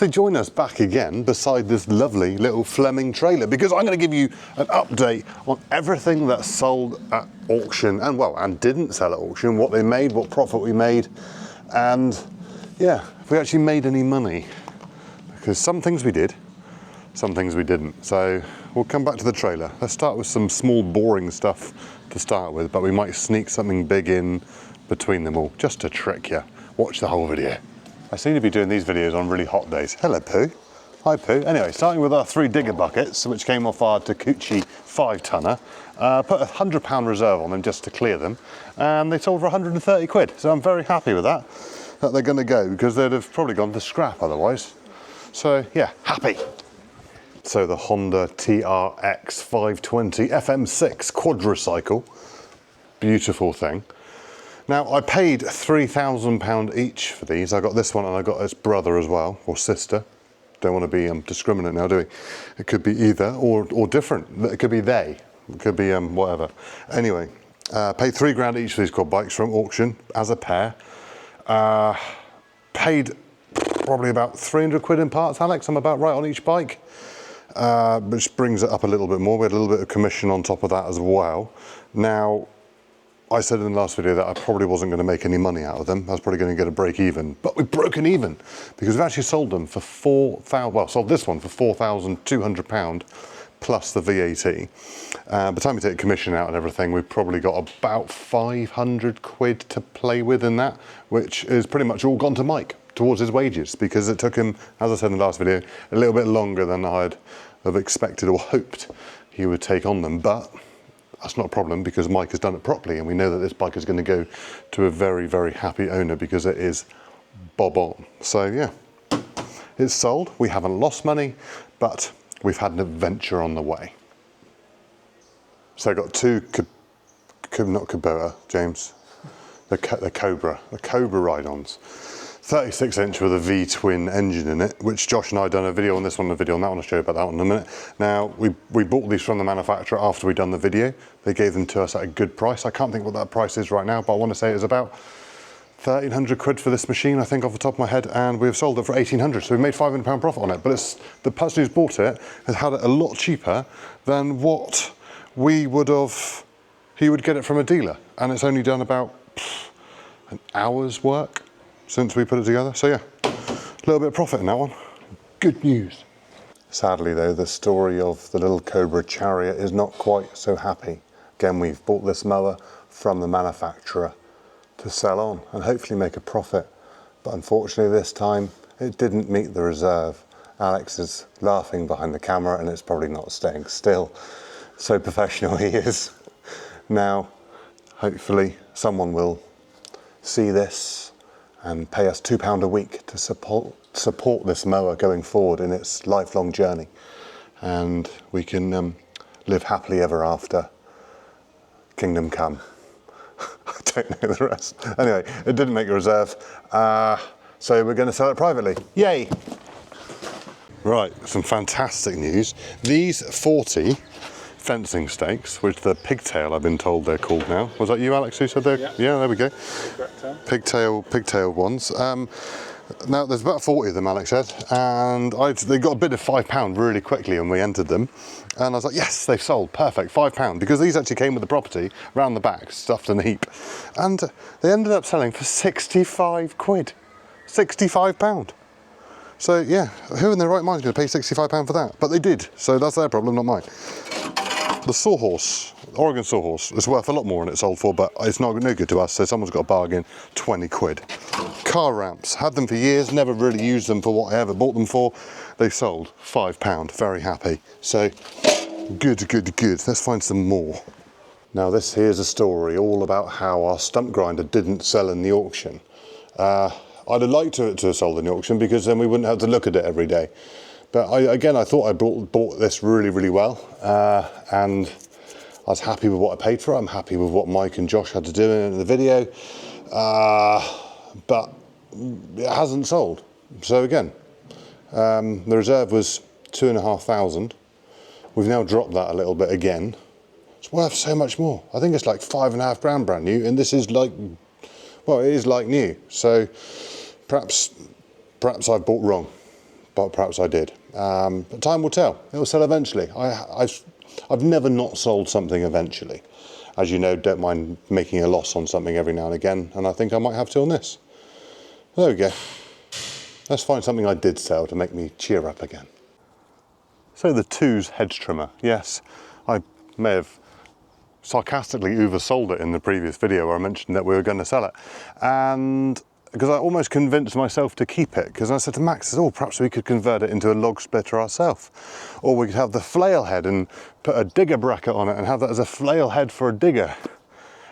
So join us back again beside this lovely little Fleming trailer, because I'm going to give you an update on everything that sold at auction and didn't sell at auction, what they made, what profit we made, and yeah, if we actually made any money. Because some things we did, some things we didn't. So we'll come back to the trailer. Let's start with some small boring stuff to start with, but we might sneak something big in between them all, just to trick you. Watch the whole video. I seem to be doing these videos on really hot days. Hello, Pooh. Hi, Pooh. Anyway, starting with our 3 digger buckets, which came off our Takuchi 5-tonner. Put a £100 reserve on them just to clear them, and they sold for 130 quid. So I'm very happy with that they're going to go, because they'd have probably gone to scrap otherwise. So yeah, happy. So the Honda TRX 520 FM6 quadricycle, beautiful thing. Now, I paid £3,000 each for these. I got this one and I got its brother as well, or sister. Don't want to be discriminate now, do we? It could be either or different. It could be they. It could be whatever. Anyway, paid £3 each for these quad bikes from auction as a pair. Paid probably about 300 quid in parts, Alex. I'm about right on each bike, which brings it up a little bit more. We had a little bit of commission on top of that as well. Now, I said in the last video that I probably wasn't going to make any money out of them. I was probably going to get a break even, but we've broken even because we've actually sold them for sold this one for £4,200 plus the VAT. By the time we take commission out and everything, we've probably got about 500 quid to play with in that, which is pretty much all gone to Mike towards his wages, because it took him, as I said in the last video, a little bit longer than I'd have expected or hoped he would take on them, but that's not a problem because Mike has done it properly, and we know that this bike is going to go to a very, very happy owner because it is bob on. So yeah, it's sold. We haven't lost money, but we've had an adventure on the way. So I got 2, not Kubota, James, the Cobra ride-ons. 36-inch with a V-twin engine in it, which Josh and I done a video on this one, a video on that one. I'll show you about that one in a minute. Now, we bought these from the manufacturer after we'd done the video. They gave them to us at a good price. I can't think what that price is right now, but I want to say it was about 1,300 quid for this machine, I think, off the top of my head, and we've sold it for 1,800, so we've made £500 profit on it. But it's the person who's bought it has had it a lot cheaper than what he would get it from a dealer, and it's only done about an hour's work since we put it together. So yeah, a little bit of profit in that one. Good news. Sadly though, the story of the little Cobra Chariot is not quite so happy. Again, we've bought this mower from the manufacturer to sell on and hopefully make a profit. But unfortunately this time, it didn't meet the reserve. Alex is laughing behind the camera and it's probably not staying still. So professional he is. Now, hopefully someone will see this and pay us £2 a week to support this mower going forward in its lifelong journey, and we can live happily ever after. Kingdom come. I don't know the rest. Anyway, it didn't make a reserve, so we're going to sell it privately. Yay! Right, some fantastic news. These 40 fencing stakes, which the pigtail, I've been told they're called now. Was that you, Alex, who said they're? Yeah, there we go. Pigtail ones. Now there's about 40 of them, Alex said, and they got a bid of £5 really quickly when we entered them, and I was like, yes, they've sold, perfect, £5, because these actually came with the property round the back, stuffed in a heap, and they ended up selling for 65 quid, £65. So yeah, who in their right mind is going to pay £65 for that? But they did, so that's their problem, not mine. The Sawhorse, Oregon Sawhorse, is worth a lot more than it sold for, but it's no good to us, so someone's got a bargain, 20 quid. Car ramps, had them for years, never really used them for what I ever bought them for. They sold, £5, very happy. So, good. Let's find some more. Now this here's a story all about how our Stump Grinder didn't sell in the auction. I'd have liked it to have sold in the auction because then we wouldn't have to look at it every day. But I thought I bought this really well, and I was happy with what I paid for it. I'm happy with what Mike and Josh had to do in the video, but it hasn't sold. So again, the reserve was 2,500. We've now dropped that a little bit again. It's worth so much more. I think it's like £5.5 grand brand new, and this is like, well, it is like new. So perhaps I've bought wrong. but perhaps I did. But time will tell. It will sell eventually. I've never not sold something eventually. As you know, don't mind making a loss on something every now and again, and I think I might have to on this. There we go. Let's find something I did sell to make me cheer up again. So the Two's hedge trimmer. Yes, I may have sarcastically oversold it in the previous video where I mentioned that we were going to sell it. And because I almost convinced myself to keep it, because I said to Max, oh, perhaps we could convert it into a log splitter ourselves. Or we could have the flail head and put a digger bracket on it and have that as a flail head for a digger.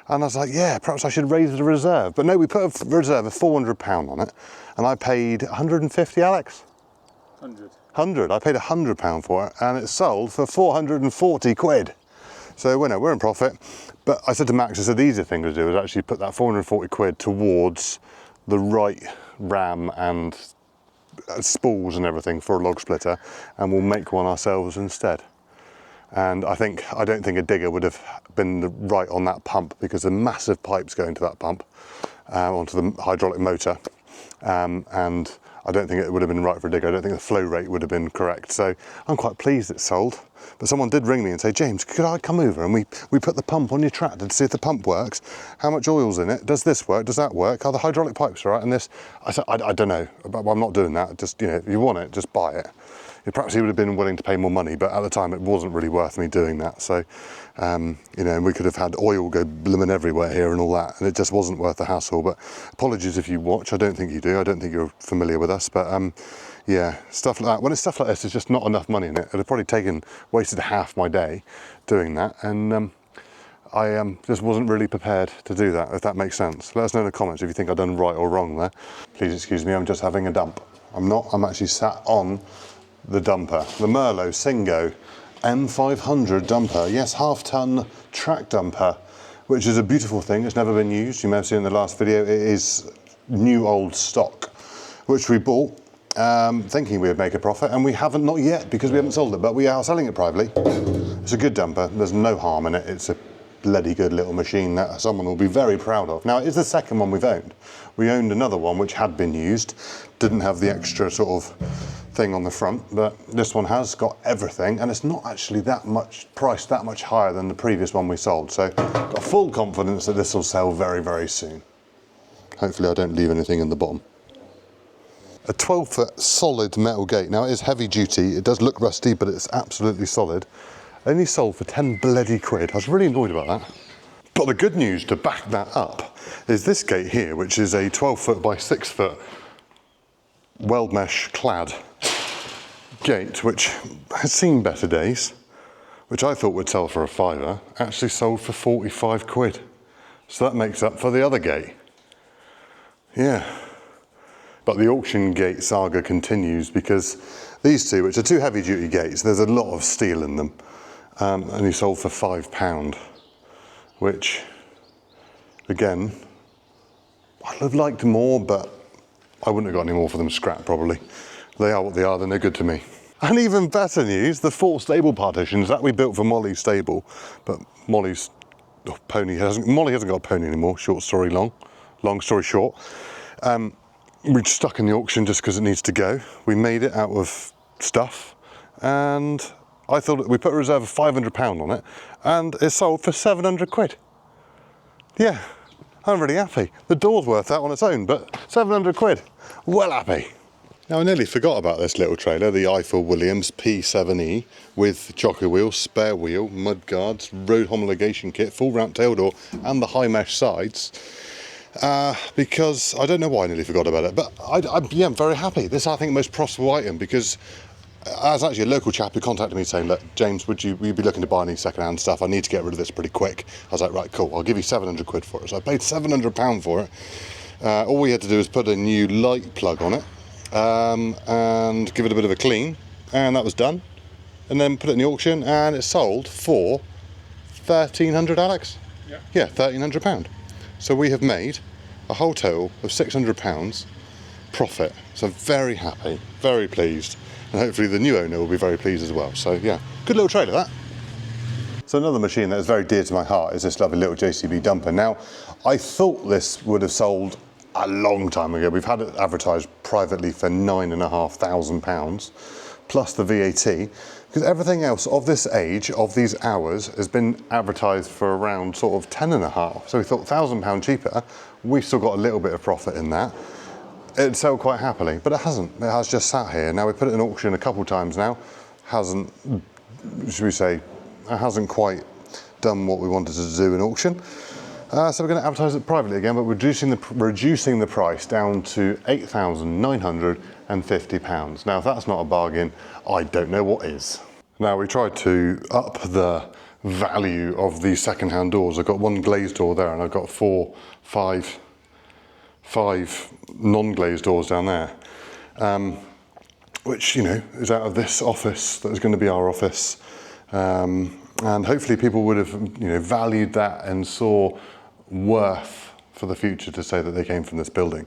And I was like, yeah, perhaps I should raise the reserve. But no, we put a reserve of £400 on it, and I paid 150, Alex? 100. I paid £100 for it, and it sold for 440 quid. So we're in profit. But I said to Max, I said the easier thing to do is actually put that 440 quid towards the right ram and spools and everything for a log splitter, and we'll make one ourselves instead. And I don't think a digger would have been right on that pump, because the massive pipes go into that pump onto the hydraulic motor, and I don't think it would have been right for a digger. I don't think the flow rate would have been correct. So I'm quite pleased it sold. But someone did ring me and say, James, could I come over and we put the pump on your tractor to see if the pump works? How much oil's in it? Does this work? Does that work? Are the hydraulic pipes all right? And this, I said, I don't know, but I'm not doing that. Just, if you want it, just buy it. Perhaps he would have been willing to pay more money, but at the time it wasn't really worth me doing that. So, and we could have had oil go blooming everywhere here and all that, and it just wasn't worth the hassle. But apologies if you watch. I don't think you do. I don't think you're familiar with us, but yeah, stuff like that. When it's stuff like this, there's just not enough money in it. It'd have probably wasted half my day doing that, and I just wasn't really prepared to do that, if that makes sense. Let us know in the comments if you think I've done right or wrong there. Please excuse me, I'm just having a dump. I'm actually sat on the dumper, the Merlo Singo M500 dumper. Yes, half-ton track dumper, which is a beautiful thing. It's never been used. You may have seen in the last video. It is new old stock, which we bought thinking we would make a profit, and we haven't, not yet, because we haven't sold it, but we are selling it privately. It's a good dumper. There's no harm in it. It's a bloody good little machine that someone will be very proud of. Now, it is the second one we've owned. We owned another one which had been used, didn't have the extra sort of thing on the front, but this one has got everything, and it's not actually priced that much higher than the previous one we sold. So got full confidence that this will sell very, very soon. Hopefully I don't leave anything in the bottom. A 12-foot solid metal gate. Now, it is heavy duty. It does look rusty, but it's absolutely solid. Only sold for 10 bloody quid. I was really annoyed about that. But the good news to back that up is this gate here, which is a 12-foot by 6-foot weld mesh clad gate, which has seen better days, which I thought would sell for a £5, actually sold for 45 quid. So that makes up for the other gate. Yeah. But the auction gate saga continues, because these two, which are two heavy duty gates, there's a lot of steel in them, only sold for £5, which again, I'd have liked more, but I wouldn't have got any more for them scrap probably. They are what they are, then they're good to me. And even better news, the 4 stable partitions that we built for Molly's stable, but Molly's Molly hasn't got a pony anymore, short story long story short. We stuck in the auction just because it needs to go. We made it out of stuff, and I thought we put a reserve of £500 on it, and it sold for 700 quid. Yeah, I'm really happy. The door's worth that on its own, but 700 quid, well happy. Now, I nearly forgot about this little trailer, the Eiffel Williams P7E with jockey wheel, spare wheel, mud guards, road homologation kit, full ramp tail door, and the high mesh sides. Because I don't know why I nearly forgot about it, but I'm very happy. This is, I think, the most profitable item, because as actually a local chap who contacted me saying, look, James, would you be looking to buy any second-hand stuff? I need to get rid of this pretty quick. I was like, right, cool, I'll give you 700 quid for it. So I paid £700 for it. All we had to do was put a new light plug on it, and give it a bit of a clean, and that was done. And then put it in the auction, and it sold for 1,300, Alex? Yeah, £1,300. So we have made a whole total of £600 profit. So very happy, very pleased, and hopefully the new owner will be very pleased as well. So yeah, good little trailer that. So another machine that is very dear to my heart is this lovely little JCB dumper. Now, I thought this would have sold a long time ago. We've had it advertised privately for £9,500 plus the VAT, because everything else of this age, of these hours, has been advertised for around sort of 10.5. So we thought £1,000 cheaper, we still got a little bit of profit in that. It'd sell quite happily, but it hasn't. It has just sat here. Now we put it in auction a couple times now. Hasn't, should we say, it hasn't quite done what we wanted to do in auction. So we're going to advertise it privately again, but reducing the price down to £8,950. Now, if that's not a bargain, I don't know what is. Now, we tried to up the value of these second-hand doors. I've got one glazed door there, and I've got five non-glazed doors down there, which, you know, is out of this office that is going to be our office. And hopefully people would have, you know, valued that and saw worth for the future to say that they came from this building.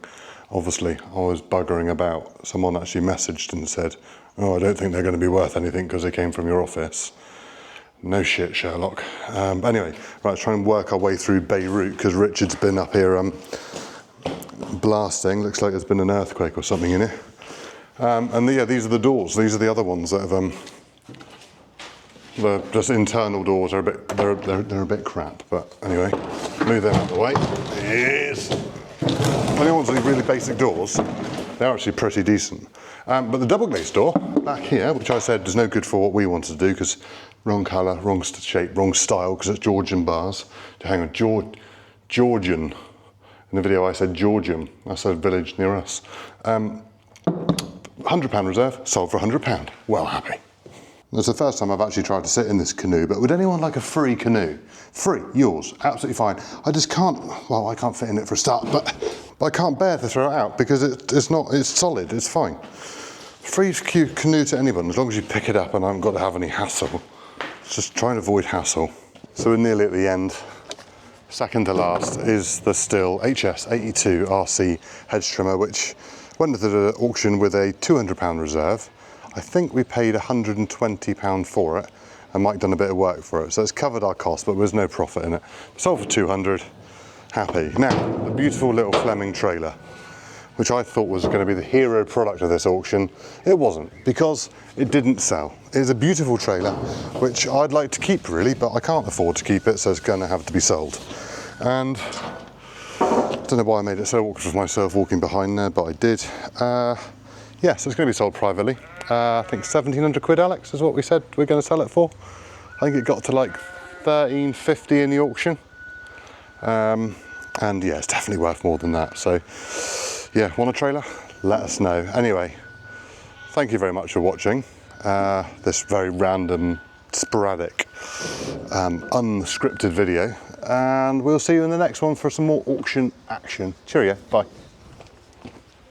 Obviously, I was buggering about. Someone actually messaged and said, oh, I don't think they're going to be worth anything because they came from your office. No shit, Sherlock. Anyway, right, let's try and work our way through Beirut, because Richard's been up here blasting. Looks like there's been an earthquake or something in it. Yeah, these are the doors. These are the other ones that have, the just internal doors are a bit, they're a bit crap. But anyway, move them out of the way. Yes. When you want these really basic doors, they're actually pretty decent. But the double glazed door back here, which I said is no good for what we wanted to do, because wrong colour, wrong shape, wrong style, because it's Georgian bars. Hang on, Georgian. In the video I said Georgian. That's a village near us. £100 reserve, sold for £100. Well happy. It's the first time I've actually tried to sit in this canoe, but would anyone like a free canoe? Free, yours, absolutely fine. I just can't, well, I can't fit in it for a start, but I can't bear to throw it out because it's solid, it's fine. Free canoe to anyone, as long as you pick it up and I haven't got to have any hassle. Just try and avoid hassle. So we're nearly at the end. Second to last is the Stihl HS82 RC hedge trimmer, which went to the auction with a £200 reserve. I think we paid £120 for it, and Mike done a bit of work for it. So it's covered our cost, but there's no profit in it. Sold for 200, happy. Now, the beautiful little Fleming trailer, which I thought was going to be the hero product of this auction. It wasn't, because it didn't sell. It is a beautiful trailer, which I'd like to keep really, but I can't afford to keep it, so it's going to have to be sold. And I don't know why I made it so awkward for myself walking behind there, but I did. Yeah, so it's going to be sold privately. I think 1,700 quid, Alex, is what we said we're going to sell it for. I think it got to like 13.50 in the auction. And yeah, it's definitely worth more than that. So yeah, want a trailer? Let us know. Anyway, thank you very much for watching this very random, sporadic, unscripted video. And we'll see you in the next one for some more auction action. Cheerio, bye.